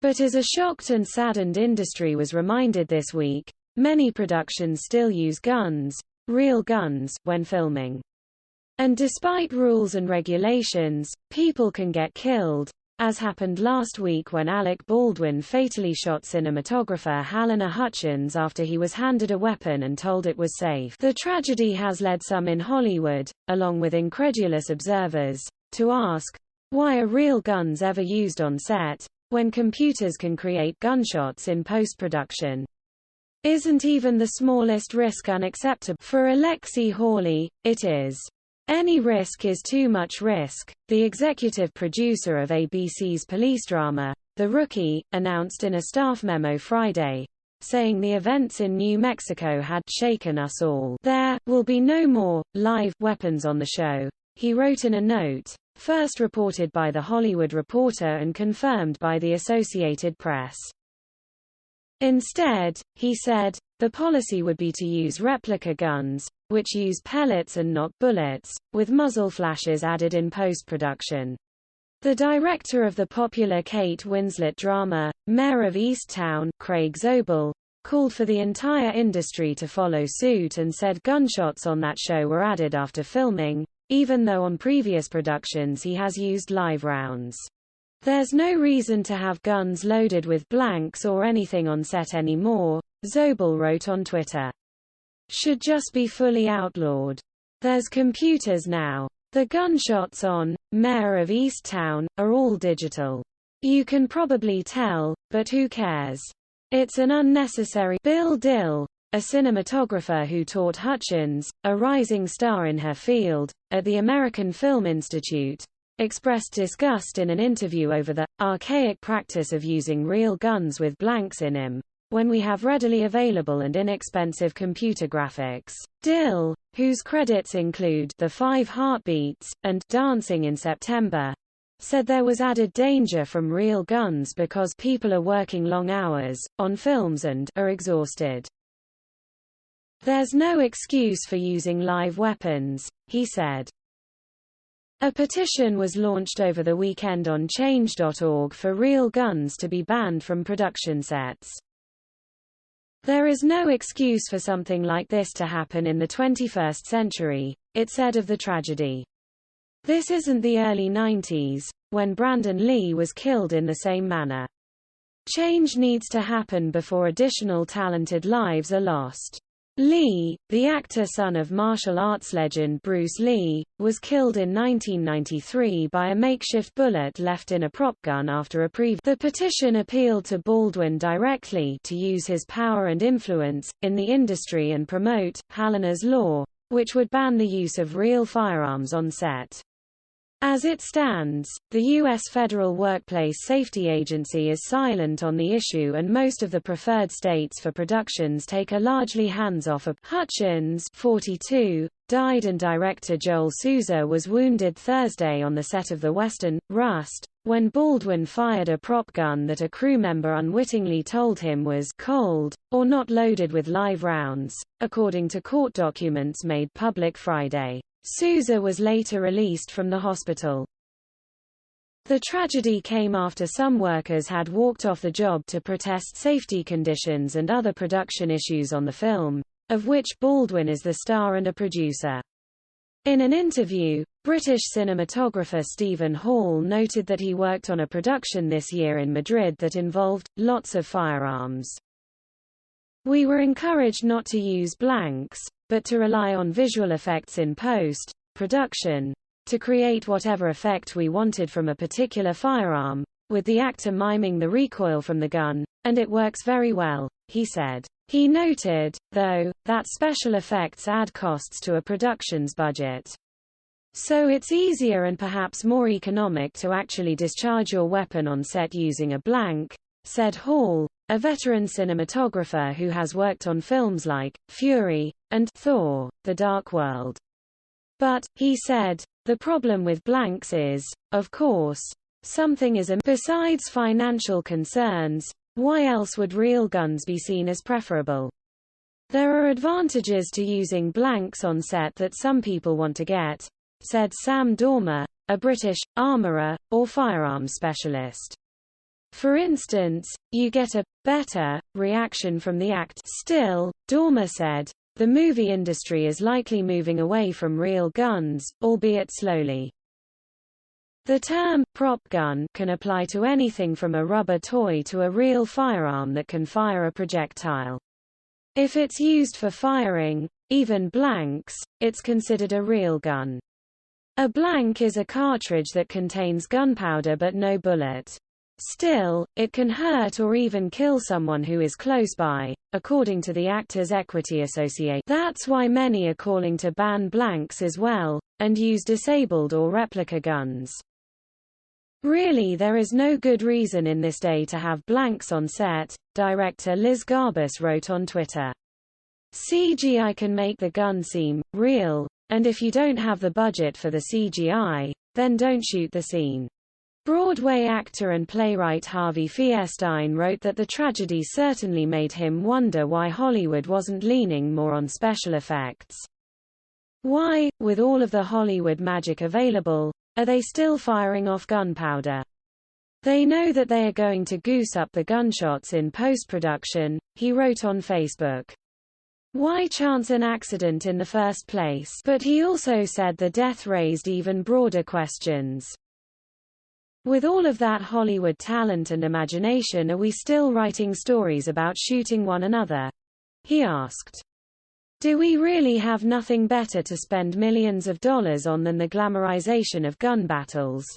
But as a shocked and saddened industry was reminded this week, many productions still use guns, real guns, when filming. And despite rules and regulations, people can get killed, as happened last week when Alec Baldwin fatally shot cinematographer Halyna Hutchins after he was handed a weapon and told it was safe. The tragedy has led some in Hollywood, along with incredulous observers, to ask, why are real guns ever used on set, when computers can create gunshots in post-production? Isn't even the smallest risk unacceptable? For Alexi Hawley, it is. Any risk is too much risk, the executive producer of ABC's police drama, The Rookie, announced in a staff memo Friday, saying the events in New Mexico had shaken us all. There will be no more live weapons on the show, he wrote in a note, first reported by The Hollywood Reporter and confirmed by the Associated Press. Instead, he said, the policy would be to use replica guns, which use pellets and not bullets, with muzzle flashes added in post-production. The director of the popular Kate Winslet drama, Mayor of Easttown, Craig Zobel, called for the entire industry to follow suit and said gunshots on that show were added after filming, even though on previous productions he has used live rounds. There's no reason to have guns loaded with blanks or anything on set anymore, Zobel wrote on Twitter. Should just be fully outlawed. There's computers now. The gunshots on Mayor of Easttown are all digital. You can probably tell, but who cares? It's an unnecessary. Bill Dill, a cinematographer who taught Hutchins, a rising star in her field, at the American Film Institute, expressed disgust in an interview over the archaic practice of using real guns with blanks in them, when we have readily available and inexpensive computer graphics. Dill, whose credits include The 5 Heartbeats and Dancing in September, said there was added danger from real guns because people are working long hours on films and are exhausted. There's no excuse for using live weapons, he said. A petition was launched over the weekend on change.org for real guns to be banned from production sets. There is no excuse for something like this to happen in the 21st century, it said of the tragedy. This isn't the early 90s, when Brandon Lee was killed in the same manner. Change needs to happen before additional talented lives are lost. Lee, the actor son of martial arts legend Bruce Lee, was killed in 1993 by a makeshift bullet left in a prop gun after a preview. The petition appealed to Baldwin directly to use his power and influence in the industry and promote Halyna's law, which would ban the use of real firearms on set. As it stands, the U.S. Federal Workplace Safety Agency is silent on the issue and most of the preferred states for productions take a largely hands-off approach. Hutchins, 42, died and director Joel Souza was wounded Thursday on the set of the western, Rust, when Baldwin fired a prop gun that a crew member unwittingly told him was cold, or not loaded with live rounds, according to court documents made public Friday. Souza was later released from the hospital. The tragedy came after some workers had walked off the job to protest safety conditions and other production issues on the film, of which Baldwin is the star and a producer. In an interview, British cinematographer Stephen Hall noted that he worked on a production this year in Madrid that involved lots of firearms. We were encouraged not to use blanks, but to rely on visual effects in post-production, to create whatever effect we wanted from a particular firearm, with the actor miming the recoil from the gun, and it works very well, he said. He noted, though, that special effects add costs to a production's budget. So it's easier and perhaps more economic to actually discharge your weapon on set using a blank, said Hall, a veteran cinematographer who has worked on films like Fury and Thor: The Dark World. But, he said, the problem with blanks is, of course, something is amiss. Besides financial concerns, why else would real guns be seen as preferable? There are advantages to using blanks on set that some people want to get, said Sam Dormer, a British armourer or firearms specialist. For instance, you get a better reaction from the act. Still, Dormer said, the movie industry is likely moving away from real guns, albeit slowly. The term prop gun can apply to anything from a rubber toy to a real firearm that can fire a projectile. If it's used for firing, even blanks, it's considered a real gun. A blank is a cartridge that contains gunpowder but no bullet. Still, it can hurt or even kill someone who is close by, according to the Actors' Equity Association. That's why many are calling to ban blanks as well, and use disabled or replica guns. Really, there is no good reason in this day to have blanks on set, director Liz Garbus wrote on Twitter. CGI can make the gun seem real, and if you don't have the budget for the CGI, then don't shoot the scene. Broadway actor and playwright Harvey Fierstein wrote that the tragedy certainly made him wonder why Hollywood wasn't leaning more on special effects. Why, with all of the Hollywood magic available, are they still firing off gunpowder? They know that they are going to goose up the gunshots in post-production, he wrote on Facebook. Why chance an accident in the first place? But he also said the death raised even broader questions. With all of that Hollywood talent and imagination, are we still writing stories about shooting one another? He asked. Do we really have nothing better to spend millions of dollars on than the glamorization of gun battles?